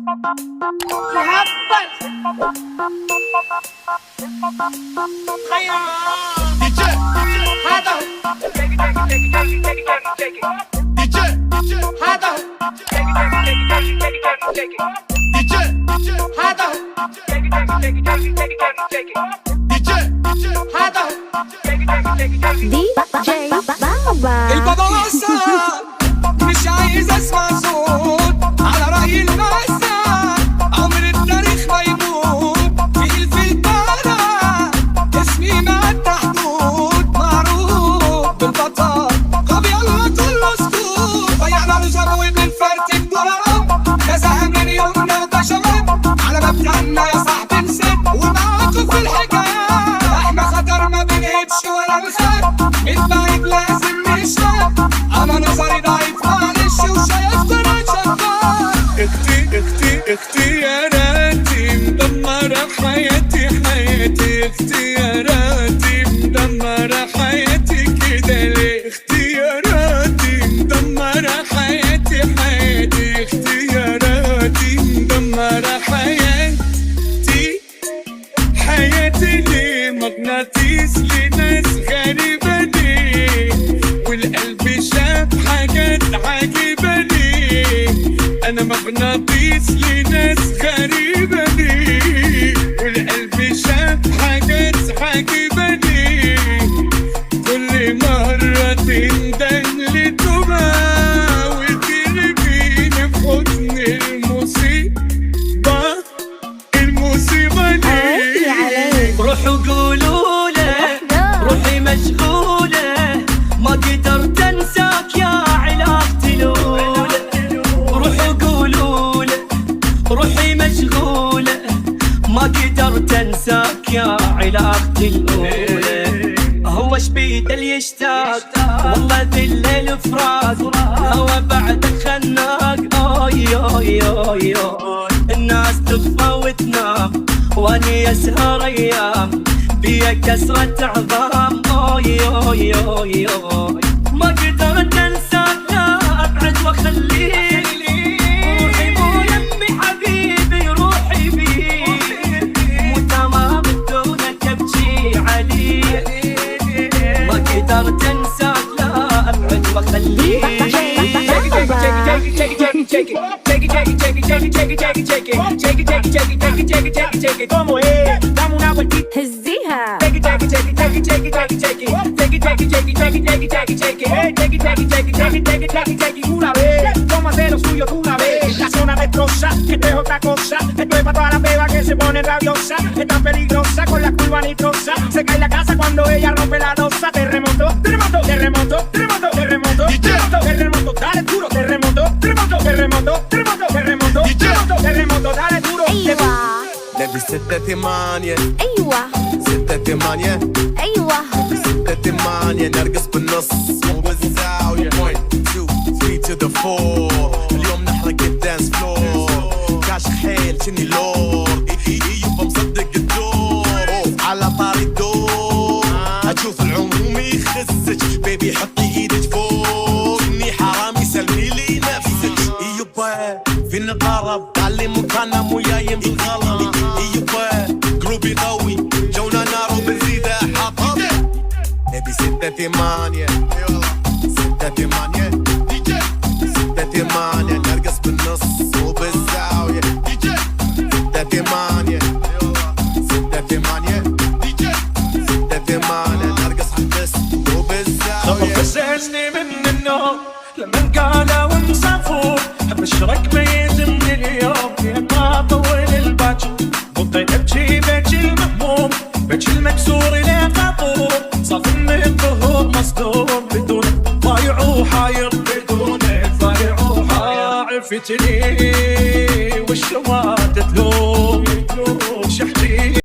مهبل هذا هذا البابا مش عايز اسمع صوت على رأي المأساة. عمر التاريخ ما يموت في البارة. اسمي مع التحدود معروف بالبطل. طب يلا كله سكوت. ضيعنا رجال وبنفرتك ضرب. كذا من يومنا ده شباب. على مبدأنا يا صاحبي نسيت ومعاكم في الحكايات. احنا خطر ما بنهبش ولا نخاف. البعيد لازم نشاف. انا نظري ضعيف معلش وشايف طريق شفاف. اختياراتي مدمرة حياتي اختياراتي مدمرة حياتي كده ليه. اختياراتي مدمرة حياتي اختياراتي مدمرة حياتي ليه. مغناطيس لناس غريبة ليه. والقلب شاف حاجات عجيبة ليه. أنا مغناطيس لناس غريبة ليه. والقلب شاف حاجات عجيبة ليه. كل مرة تندن لتوبة وترجيني في حضن المصيبة ليه. روحوا قولوا له روحي مشغولة ما قدرت انساك يا علاقتي الأولى. روحوا قولوا له روحي مشغولة ما قدرت انساك يا علاقتي الأولى. هو ايش بيده اللي يشتاق والله ذي الليل فراق. هو بعدك خناق اوي الناس تخفى وتنام واني اسهر ايام بيا كسرة عظام. اوي ما قدرت انساك لا ابعد واخليك. روحي مو يمي حبيبي روحي بيك. مو تمام بدونك ابكي عليك. ما قدرت انساك لا ابعد واخليك. ¿Cómo es? Dame una vueltita. هزيها Take it, take it, take it, take it, take it, take it, take it. Take it, take it, take it, take it, take it, take it, take it. Hey, take it, take it, take it, take it, take it, take it, take it. Una vez, vamos a hacer lo suyo de una vez. La zona destroza, esto es otra cosa. Esto es para toda la beba que se pone rabiosa. Es tan peligrosa con la curva nitrosa. Se cae la casa cuando ella rompe la losa. Terremoto, terremoto, terremoto, terremoto, terremoto, terremoto, terremoto, dale duro. Terremoto, terremoto, terremoto, terremoto, terremoto, terremoto, terremoto, dale duro. أيوة لابس 6-8 أيوة 6-8 أيوة 6-8 نرقص بالنص وبالزاوية 1 2 3 to the 4. اليوم نحرق الدانس فلور. كاشخ حيل شني لورد. يبقى مصدق الدور. على طاري الدور أشوف العموم يخزج. بيبي حطي ايدك فوق. اني حرامي سلمي لي نفسك. يبا في النقارب تعلي مكاننا مو جايم بالغلط. يبا قلوبي قوي جونا نار وبنزيده حطب. نبي 6-8 6-8 6-8 نرقص بالنص وبالزاوية. 6-8 6-8 6-8 نرقص عالبس وبالزاوية. فزعني من النوم لما قالوا ومسافور. حب اشرك ميت من اليوم يا ما طول الباكر. بطيت ابكي بكي المهموم بكي المكسور الى خطور. صف من الظهور مصدوم بدون ضايع وحاير. بدون ضايع وحاير عرفتني